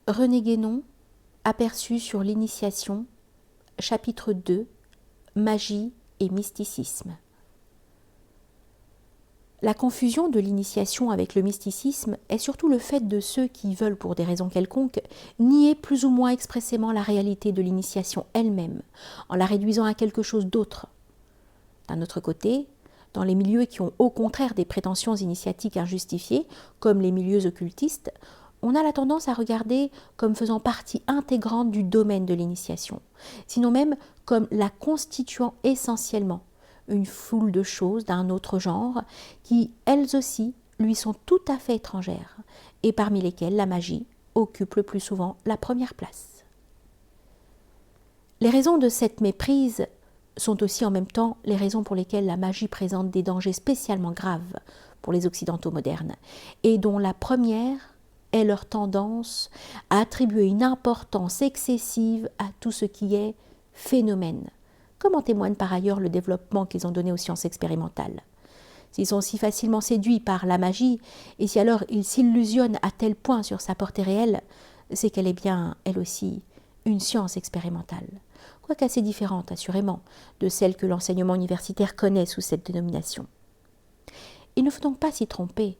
René Guénon, Aperçu sur l'initiation, chapitre 2, Magie et mysticisme. La confusion de l'initiation avec le mysticisme est surtout le fait de ceux qui veulent, pour des raisons quelconques, nier plus ou moins expressément la réalité de l'initiation elle-même, en la réduisant à quelque chose d'autre. D'un autre côté, dans les milieux qui ont au contraire des prétentions initiatiques injustifiées, comme les milieux occultistes, on a la tendance à regarder comme faisant partie intégrante du domaine de l'initiation, sinon même comme la constituant essentiellement, une foule de choses d'un autre genre qui, elles aussi, lui sont tout à fait étrangères, et parmi lesquelles la magie occupe le plus souvent la première place. Les raisons de cette méprise sont aussi en même temps les raisons pour lesquelles la magie présente des dangers spécialement graves pour les Occidentaux modernes, et dont la première est leur tendance à attribuer une importance excessive à tout ce qui est phénomène, comme en témoigne par ailleurs le développement qu'ils ont donné aux sciences expérimentales. S'ils sont si facilement séduits par la magie, et si alors ils s'illusionnent à tel point sur sa portée réelle, c'est qu'elle est bien, elle aussi, une science expérimentale, quoique assez différente, assurément, de celle que l'enseignement universitaire connaît sous cette dénomination. Il ne faut donc pas s'y tromper.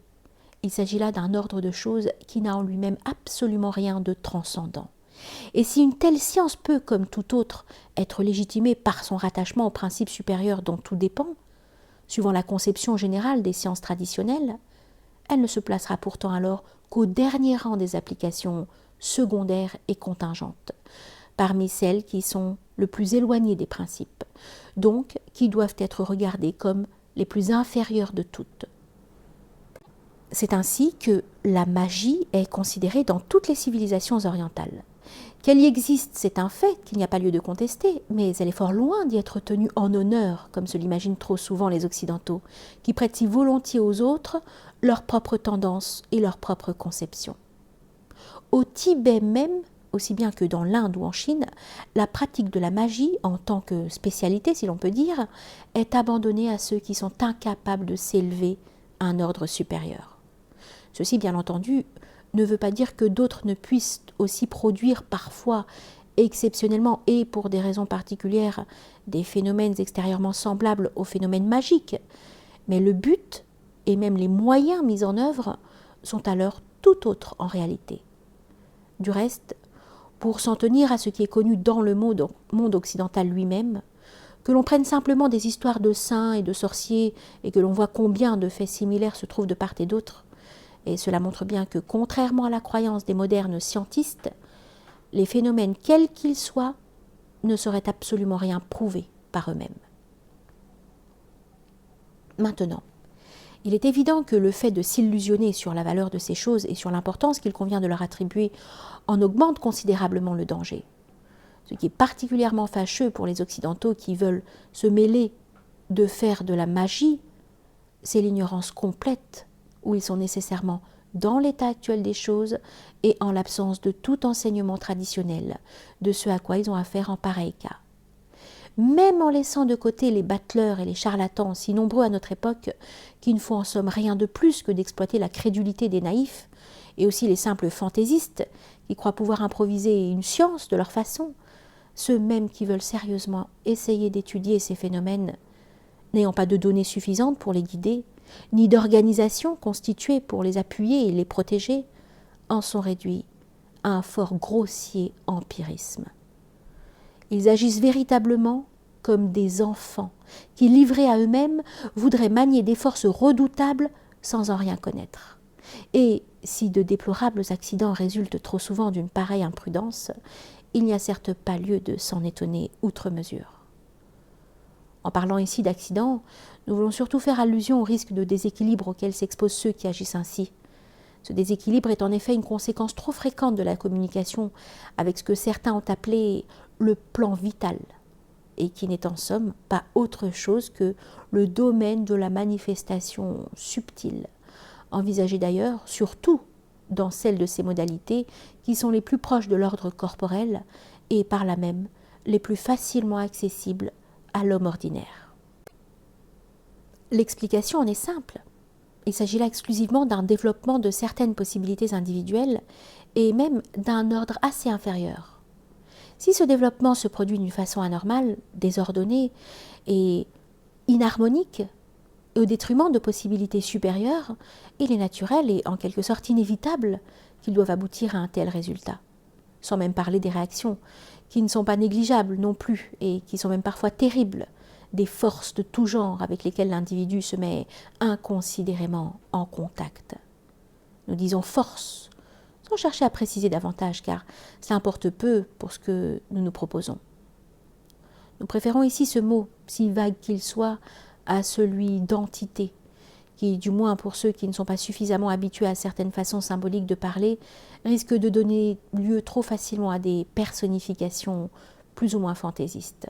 Il s'agit là d'un ordre de choses qui n'a en lui-même absolument rien de transcendant. Et si une telle science peut, comme toute autre, être légitimée par son rattachement au principe supérieur dont tout dépend, suivant la conception générale des sciences traditionnelles, elle ne se placera pourtant alors qu'au dernier rang des applications secondaires et contingentes, parmi celles qui sont le plus éloignées des principes, donc qui doivent être regardées comme les plus inférieures de toutes. C'est ainsi que la magie est considérée dans toutes les civilisations orientales. Qu'elle y existe, c'est un fait qu'il n'y a pas lieu de contester, mais elle est fort loin d'y être tenue en honneur, comme se l'imaginent trop souvent les Occidentaux, qui prêtent si volontiers aux autres leurs propres tendances et leurs propres conceptions. Au Tibet même, aussi bien que dans l'Inde ou en Chine, la pratique de la magie, en tant que spécialité, si l'on peut dire, est abandonnée à ceux qui sont incapables de s'élever à un ordre supérieur. Ceci, bien entendu, ne veut pas dire que d'autres ne puissent aussi produire parfois, exceptionnellement et pour des raisons particulières, des phénomènes extérieurement semblables aux phénomènes magiques. Mais le but, et même les moyens mis en œuvre, sont alors tout autres en réalité. Du reste, pour s'en tenir à ce qui est connu dans le monde occidental lui-même, que l'on prenne simplement des histoires de saints et de sorciers et que l'on voit combien de faits similaires se trouvent de part et d'autre, et cela montre bien que, contrairement à la croyance des modernes scientistes, les phénomènes, quels qu'ils soient, ne sauraient absolument rien prouver par eux-mêmes. Maintenant, il est évident que le fait de s'illusionner sur la valeur de ces choses et sur l'importance qu'il convient de leur attribuer en augmente considérablement le danger. Ce qui est particulièrement fâcheux pour les Occidentaux qui veulent se mêler de faire de la magie, c'est l'ignorance complète où ils sont nécessairement dans l'état actuel des choses et en l'absence de tout enseignement traditionnel de ce à quoi ils ont affaire en pareil cas. Même en laissant de côté les battleurs et les charlatans si nombreux à notre époque, qui ne font en somme rien de plus que d'exploiter la crédulité des naïfs, et aussi les simples fantaisistes qui croient pouvoir improviser une science de leur façon, ceux mêmes qui veulent sérieusement essayer d'étudier ces phénomènes, n'ayant pas de données suffisantes pour les guider, ni d'organisation constituée pour les appuyer et les protéger, en sont réduits à un fort grossier empirisme. Ils agissent véritablement comme des enfants qui, livrés à eux-mêmes, voudraient manier des forces redoutables sans en rien connaître. Et si de déplorables accidents résultent trop souvent d'une pareille imprudence, il n'y a certes pas lieu de s'en étonner outre mesure. En parlant ici d'accidents, nous voulons surtout faire allusion au risque de déséquilibre auquel s'exposent ceux qui agissent ainsi. Ce déséquilibre est en effet une conséquence trop fréquente de la communication avec ce que certains ont appelé le plan vital, et qui n'est en somme pas autre chose que le domaine de la manifestation subtile, envisagé d'ailleurs surtout dans celles de ces modalités qui sont les plus proches de l'ordre corporel et par là même les plus facilement accessibles à l'homme ordinaire. L'explication en est simple. Il s'agit là exclusivement d'un développement de certaines possibilités individuelles et même d'un ordre assez inférieur. Si ce développement se produit d'une façon anormale, désordonnée et inharmonique, et au détriment de possibilités supérieures, il est naturel et en quelque sorte inévitable qu'ils doivent aboutir à un tel résultat. Sans même parler des réactions, qui ne sont pas négligeables non plus et qui sont même parfois terribles, des forces de tout genre avec lesquelles l'individu se met inconsidérément en contact. Nous disons force, sans chercher à préciser davantage, car cela importe peu pour ce que nous nous proposons. Nous préférons ici ce mot, si vague qu'il soit, à celui d'entité, qui, du moins pour ceux qui ne sont pas suffisamment habitués à certaines façons symboliques de parler, risque de donner lieu trop facilement à des personnifications plus ou moins fantaisistes.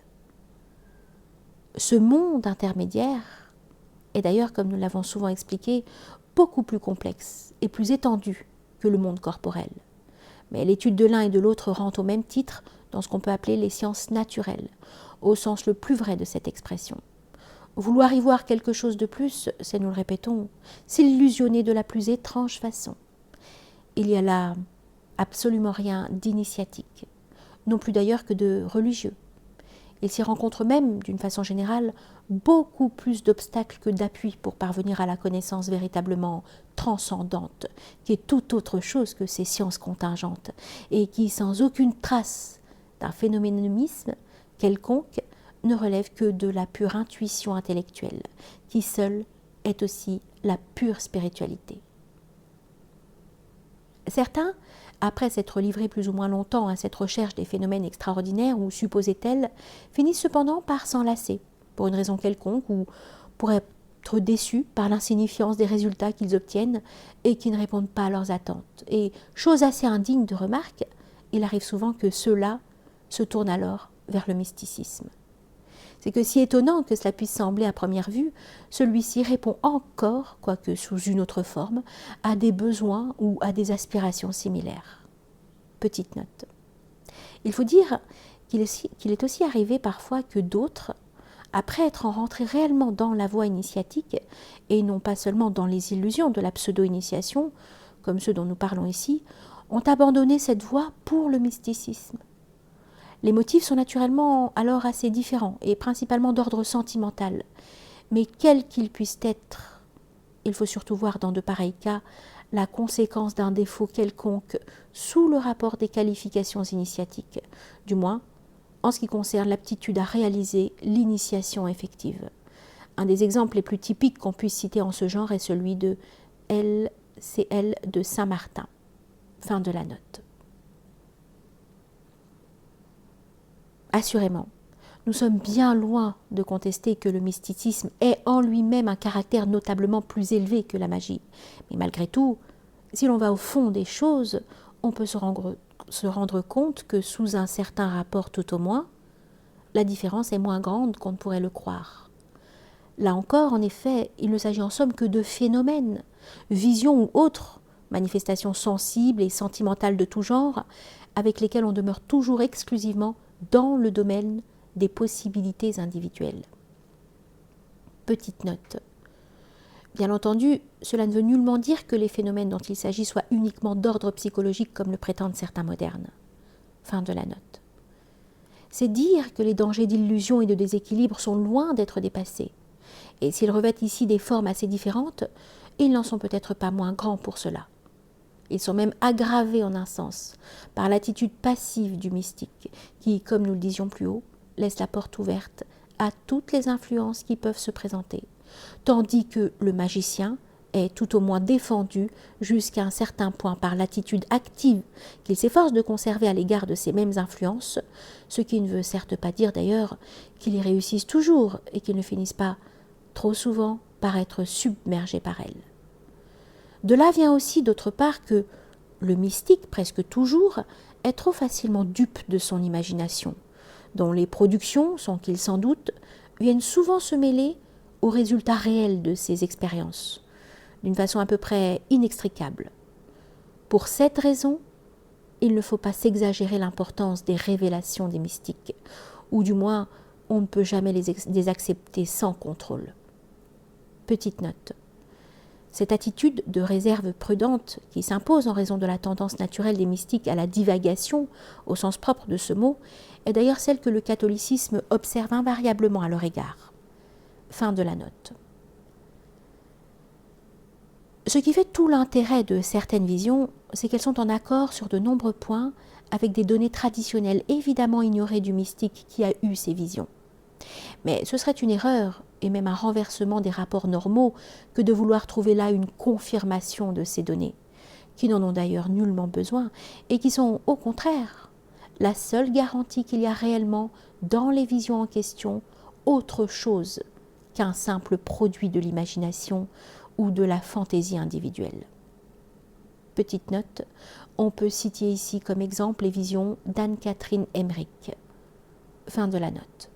Ce monde intermédiaire est d'ailleurs, comme nous l'avons souvent expliqué, beaucoup plus complexe et plus étendu que le monde corporel. Mais l'étude de l'un et de l'autre rend au même titre dans ce qu'on peut appeler les sciences naturelles, au sens le plus vrai de cette expression. Vouloir y voir quelque chose de plus, c'est, nous le répétons, s'illusionner de la plus étrange façon. Il y a là absolument rien d'initiatique, non plus d'ailleurs que de religieux. Il s'y rencontre même, d'une façon générale, beaucoup plus d'obstacles que d'appuis pour parvenir à la connaissance véritablement transcendante, qui est tout autre chose que ces sciences contingentes, et qui, sans aucune trace d'un phénoménisme quelconque, ne relève que de la pure intuition intellectuelle, qui seule est aussi la pure spiritualité. Certains, après s'être livrés plus ou moins longtemps à cette recherche des phénomènes extraordinaires ou supposés tels, finissent cependant par s'en lasser, pour une raison quelconque ou pour être déçus par l'insignifiance des résultats qu'ils obtiennent et qui ne répondent pas à leurs attentes. Et, chose assez indigne de remarque, il arrive souvent que ceux-là se tournent alors vers le mysticisme. C'est que si étonnant que cela puisse sembler à première vue, celui-ci répond encore, quoique sous une autre forme, à des besoins ou à des aspirations similaires. Petite note. Il faut dire qu'il est aussi arrivé parfois que d'autres, après être rentrés réellement dans la voie initiatique, et non pas seulement dans les illusions de la pseudo-initiation, comme ceux dont nous parlons ici, ont abandonné cette voie pour le mysticisme. Les motifs sont naturellement alors assez différents et principalement d'ordre sentimental. Mais quels qu'ils puissent être, il faut surtout voir dans de pareils cas la conséquence d'un défaut quelconque sous le rapport des qualifications initiatiques, du moins en ce qui concerne l'aptitude à réaliser l'initiation effective. Un des exemples les plus typiques qu'on puisse citer en ce genre est celui de LCL de Saint-Martin. Fin de la note. Assurément, nous sommes bien loin de contester que le mysticisme ait en lui-même un caractère notablement plus élevé que la magie. Mais malgré tout, si l'on va au fond des choses, on peut se rendre compte que sous un certain rapport tout au moins, la différence est moins grande qu'on ne pourrait le croire. Là encore, en effet, il ne s'agit en somme que de phénomènes, visions ou autres manifestations sensibles et sentimentales de tout genre, avec lesquelles on demeure toujours exclusivement dans le domaine des possibilités individuelles. Petite note. Bien entendu, cela ne veut nullement dire que les phénomènes dont il s'agit soient uniquement d'ordre psychologique comme le prétendent certains modernes. Fin de la note. C'est dire que les dangers d'illusion et de déséquilibre sont loin d'être dépassés. Et s'ils revêtent ici des formes assez différentes, ils n'en sont peut-être pas moins grands pour cela. Ils sont même aggravés en un sens par l'attitude passive du mystique qui, comme nous le disions plus haut, laisse la porte ouverte à toutes les influences qui peuvent se présenter, tandis que le magicien est tout au moins défendu jusqu'à un certain point par l'attitude active qu'il s'efforce de conserver à l'égard de ces mêmes influences, ce qui ne veut certes pas dire d'ailleurs qu'il y réussisse toujours et qu'il ne finisse pas trop souvent par être submergé par elles. De là vient aussi d'autre part que le mystique, presque toujours, est trop facilement dupe de son imagination, dont les productions, sans qu'il s'en doute, viennent souvent se mêler aux résultats réels de ses expériences, d'une façon à peu près inextricable. Pour cette raison, il ne faut pas s'exagérer l'importance des révélations des mystiques, ou du moins on ne peut jamais les accepter sans contrôle. Petite note. Cette attitude de réserve prudente qui s'impose en raison de la tendance naturelle des mystiques à la divagation, au sens propre de ce mot, est d'ailleurs celle que le catholicisme observe invariablement à leur égard. Fin de la note. Ce qui fait tout l'intérêt de certaines visions, c'est qu'elles sont en accord sur de nombreux points avec des données traditionnelles évidemment ignorées du mystique qui a eu ces visions. Mais ce serait une erreur, et même un renversement des rapports normaux, que de vouloir trouver là une confirmation de ces données, qui n'en ont d'ailleurs nullement besoin, et qui sont, au contraire, la seule garantie qu'il y a réellement, dans les visions en question, autre chose qu'un simple produit de l'imagination ou de la fantaisie individuelle. Petite note, on peut citer ici comme exemple les visions d'Anne-Catherine Emmerich. Fin de la note.